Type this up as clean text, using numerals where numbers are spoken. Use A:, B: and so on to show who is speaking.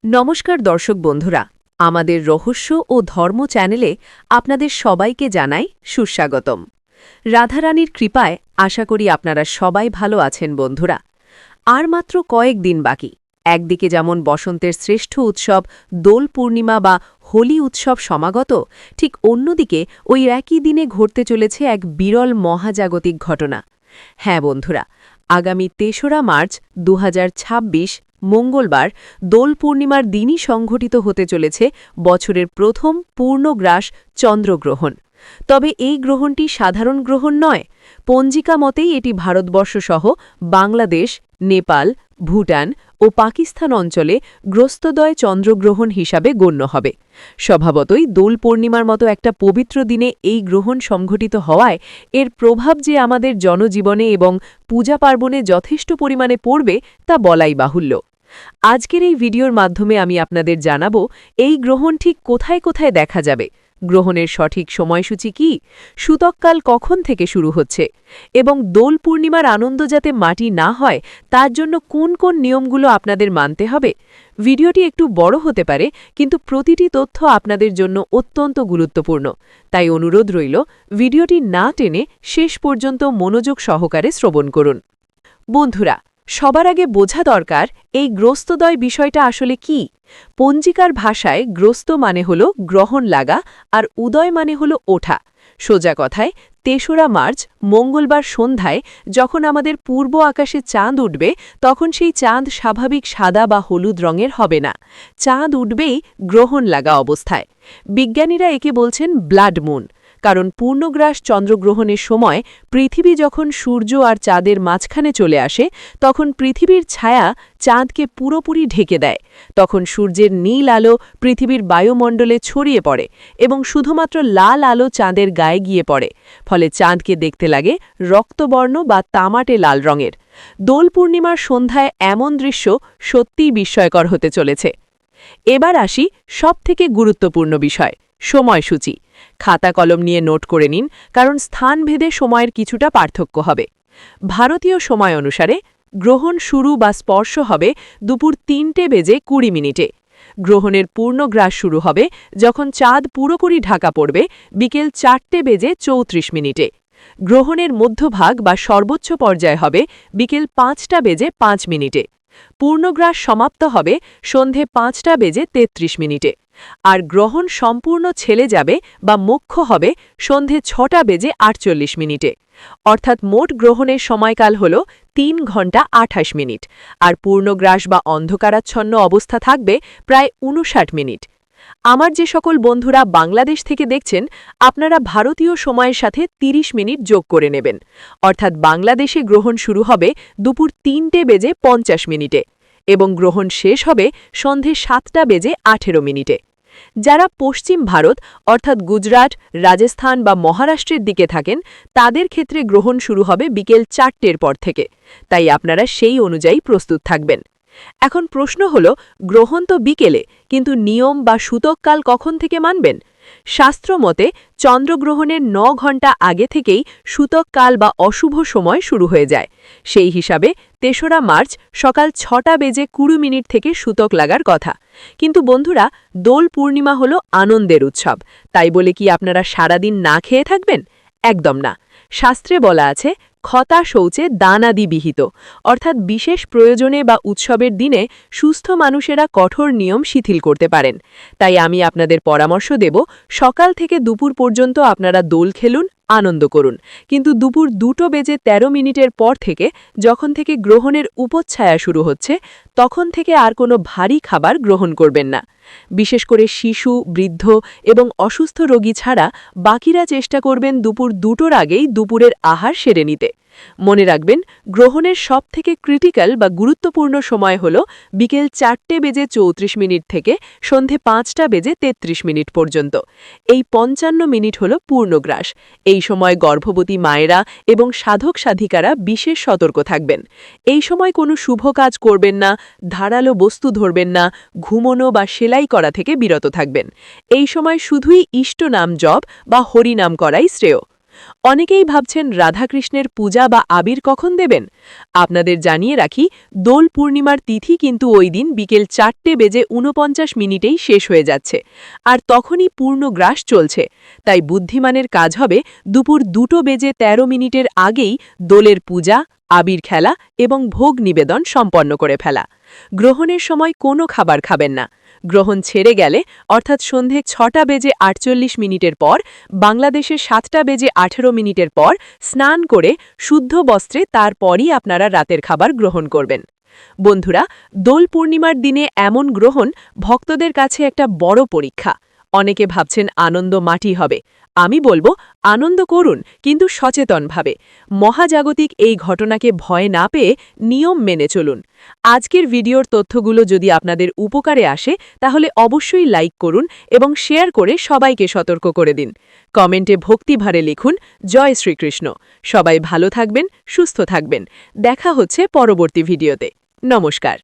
A: নমস্কার দর্শক বন্ধুরা, আমাদের রহস্য ও ধর্ম চ্যানেলে আপনাদের সবাইকে জানাই সুস্বাগতম। রাধারানীর কৃপায় আশা করি আপনারা সবাই ভালো আছেন বন্ধুরা। আর মাত্র কয়েক দিন বাকি। একদিকে যেমন বসন্তের শ্রেষ্ঠ উৎসব দোল পূর্ণিমা বা হোলি উৎসব সমাগত, ঠিক অন্যদিকে ওই একই দিনে ঘটতে চলেছে এক বিরল মহাজাগতিক ঘটনা। হ্যাঁ বন্ধুরা, আগামী ৩রা মার্চ ২০২৬ মঙ্গলবার দোল পূর্ণিমার দিনই সংঘটিত হতে চলেছে বছরের প্রথম পূর্ণগ্রাস চন্দ্রগ্রহণ। তবে এই গ্রহণটি সাধারণ গ্রহণ নয়। পঞ্জিকা মতেই এটি ভারতবর্ষসহ বাংলাদেশ, নেপাল, ভুটান ও পাকিস্তান অঞ্চলে গ্রস্তদয় চন্দ্রগ্রহণ হিসাবে গণ্য হবে। স্বভাবতই দোল পূর্ণিমার মতো একটা পবিত্র দিনে এই গ্রহণ সংঘটিত হওয়ায় এর প্রভাব যে আমাদের জনজীবনে এবং পূজা পার্বণে যথেষ্ট পরিমাণে পড়বে তা বলাই বাহুল্য। আজকের এই ভিডিওর মাধ্যমে আমি আপনাদের জানাবো এই গ্রহণ ঠিক কোথায় কোথায় দেখা যাবে, গ্রহণের সঠিক সময়সূচি কি, সূতককাল কখন থেকে শুরু হচ্ছে এবং দোল পূর্ণিমার আনন্দ যাতে মাটি না হয় তার জন্য কোন কোন নিয়মগুলো আপনাদের মানতে হবে। ভিডিওটি একটু বড় হতে পারে, কিন্তু প্রতিটি তথ্য আপনাদের জন্য অত্যন্ত গুরুত্বপূর্ণ। তাই অনুরোধ রইল, ভিডিওটি না টেনে শেষ পর্যন্ত মনোযোগ সহকারে শ্রবণ করুন। বন্ধুরা, সবার আগে বোঝা দরকার এই গ্রস্তদয় বিষয়টা আসলে কি। পঞ্জিকার ভাষায় গ্রস্ত মানে হল গ্রহণ লাগা আর উদয় মানে হল ওঠা। সোজা কথায় ৩রা মার্চ মঙ্গলবার সন্ধ্যায় যখন আমাদের পূর্ব আকাশে চাঁদ উঠবে, তখন সেই চাঁদ স্বাভাবিক সাদা বা হলুদ রঙের হবে না। চাঁদ উঠবেই গ্রহণ লাগা অবস্থায়। বিজ্ঞানীরা একে বলছেন ব্লাড মুন, কারণ পূর্ণগ্রাস চন্দ্রগ্রহণের সময় পৃথিবী যখন সূর্য আর চাঁদের মাঝখানে চলে আসে, তখন পৃথিবীর ছায়া চাঁদকে পুরোপুরি ঢেকে দেয়। তখন সূর্যের নীল আলো পৃথিবীর বায়ুমণ্ডলে ছড়িয়ে পড়ে এবং শুধুমাত্র লাল আলো চাঁদের গায়ে গিয়ে পড়ে। ফলে চাঁদকে দেখতে লাগে রক্তবর্ণ বা তামাটে লাল রঙের। দোল পূর্ণিমার সন্ধ্যায় এমন দৃশ্য সত্যিই বিস্ময়কর হতে চলেছে। এবার আসি সবথেকে গুরুত্বপূর্ণ বিষয়, সময়সূচি। খাতা কলম নিয়ে নোট করে নিন, কারণ স্থানভেদে সময়ের কিছুটা পার্থক্য হবে। ভারতীয় সময় অনুসারে গ্রহণ শুরু বা স্পর্শ হবে দুপুর ৩:২০ গ্রহণের পূর্ণগ্রাস শুরু হবে যখন চাঁদ পুরোপুরি ঢাকা পড়বে বিকেল ৪:৩৪। গ্রহণের মধ্যভাগ বা সর্বোচ্চ পর্যায় হবে বিকেল ৫:০৫। পূর্ণগ্রাস সমাপ্ত হবে সন্ধে ৫:৩৩। আর গ্রহণ সম্পূর্ণ ছেলে যাবে বা মোক্ষ হবে সন্ধে ৬:৪৮। অর্থাৎ মোট গ্রহণের সময়কাল হল ৩ ঘণ্টা ২৮ মিনিট, আর পূর্ণগ্রাস বা অন্ধকারাচ্ছন্ন অবস্থা থাকবে প্রায় ৫৯ মিনিট। আমার যে সকল বন্ধুরা বাংলাদেশ থেকে দেখছেন, আপনারা ভারতীয় সময়ের সাথে ৩০ মিনিট যোগ করে নেবেন। অর্থাৎ বাংলাদেশে গ্রহণ শুরু হবে দুপুর ৩:৫০ এবং গ্রহণ শেষ হবে সন্ধে ৭:১৮। যারা পশ্চিম ভারত অর্থাৎ গুজরাট, রাজস্থান বা মহারাষ্ট্রের দিকে থাকেন, তাদের ক্ষেত্রে গ্রহণ শুরু হবে বিকেল ৪টের পর থেকে। তাই আপনারা সেই অনুযায়ী প্রস্তুত থাকবেন। এখন প্রশ্ন হল, গ্রহণ তো বিকেলে, কিন্তু নিয়ম বা সূতককাল কখন থেকে মানবেন? শাস্ত্র মতে চন্দ্রগ্রহণের ৯ ঘণ্টা আগে থেকেই সূতককাল বা অশুভ সময় শুরু হয়ে যায়। সেই হিসাবে ৩রা মার্চ সকাল ৬:২০ থেকে সূতক লাগার কথা। কিন্তু বন্ধুরা, দোল পূর্ণিমা হল আনন্দের উৎসব, তাই বলে কি আপনারা সারাদিন না খেয়ে থাকবেন? একদম না। শাস্ত্রে বলা আছে, ক্ষতা শৌচে দানাদি বিহিত, অর্থাৎ বিশেষ প্রয়োজনে বা উৎসবের দিনে সুস্থ মানুষেরা কঠোর নিয়ম শিথিল করতে পারেন। তাই আমি আপনাদের পরামর্শ দেব, সকাল থেকে দুপুর পর্যন্ত আপনারা দোল খেলুন, আনন্দ করুন, কিন্তু দুপুর ২:১৩ পর থেকে, যখন থেকে গ্রহণের উপচ্ছায়া শুরু হচ্ছে, তখন থেকে আর কোনো ভারী খাবার গ্রহণ করবেন না। বিশেষ করে শিশু, বৃদ্ধ এবং অসুস্থ রোগী ছাড়া বাকিরা চেষ্টা করবেন দুপুর ২টোর আগেই দুপুরের আহার সেরে নিতে। মনে রাখবেন, গ্রহণের সবথেকে ক্রিটিক্যাল বা গুরুত্বপূর্ণ সময় হল বিকেল ৪:৩৪ থেকে সন্ধে ৫:৩৩ পর্যন্ত। এই ৫৫ মিনিট হল পূর্ণগ্রাস। এই সময় গর্ভবতী মায়েরা এবং সাধক সাধিকারা বিশেষ সতর্ক থাকবেন। এই সময় কোনো শুভ কাজ করবেন না, ধারালো বস্তু ধরবেন না, ঘুমোনো বা সেলাই করা থেকে বিরত থাকবেন। এই সময় শুধুই ইষ্ট নাম জপ বা হরিনাম করাই শ্রেয়। অনেকেই ভাবছেন রাধাকৃষ্ণের পূজা বা আবির কখন দেবেন। আপনাদের জানিয়ে রাখি, দোল পূর্ণিমার তিথি কিন্তু ওই দিন বিকেল 4:49 শেষ হয়ে যাচ্ছে, আর তখনই পূর্ণ গ্রাস চলছে। তাই বুদ্ধিমানের কাজ হবে দুপুর 2:13 আগেই দোলের পূজা, আবির খেলা এবং ভোগ নিবেদন সম্পন্ন করে ফেলা। গ্রহণের সময় কোনো খাবার খাবেন না। গ্রহণ ছেড়ে গেলে অর্থাৎ সন্ধে 6:48 পর, বাংলাদেশে 7:18 পর স্নান করে শুদ্ধ বস্ত্রে তারপরই আপনারা রাতের খাবার গ্রহণ করবেন। বন্ধুরা, দোল পূর্ণিমার দিনে এমন গ্রহণ ভক্তদের কাছে একটা বড় পরীক্ষা। অনেকে ভাবছেন আনন্দ মাটি হবে। আমি বলবো, আনন্দ করুন, কিন্তু সচেতনভাবে। মহাজাগতিক এই ঘটনাকে ভয় না পেয়ে নিয়ম মেনে চলুন। আজকের ভিডিওর তথ্যগুলো যদি আপনাদের উপকারে আসে তাহলে অবশ্যই লাইক করুন এবং শেয়ার করে সবাইকে সতর্ক করে দিন। কমেন্টে ভক্তিভারে লিখুন, জয় শ্রীকৃষ্ণ। সবাই ভালো থাকবেন, সুস্থ থাকবেন। দেখা হচ্ছে পরবর্তী ভিডিওতে। নমস্কার।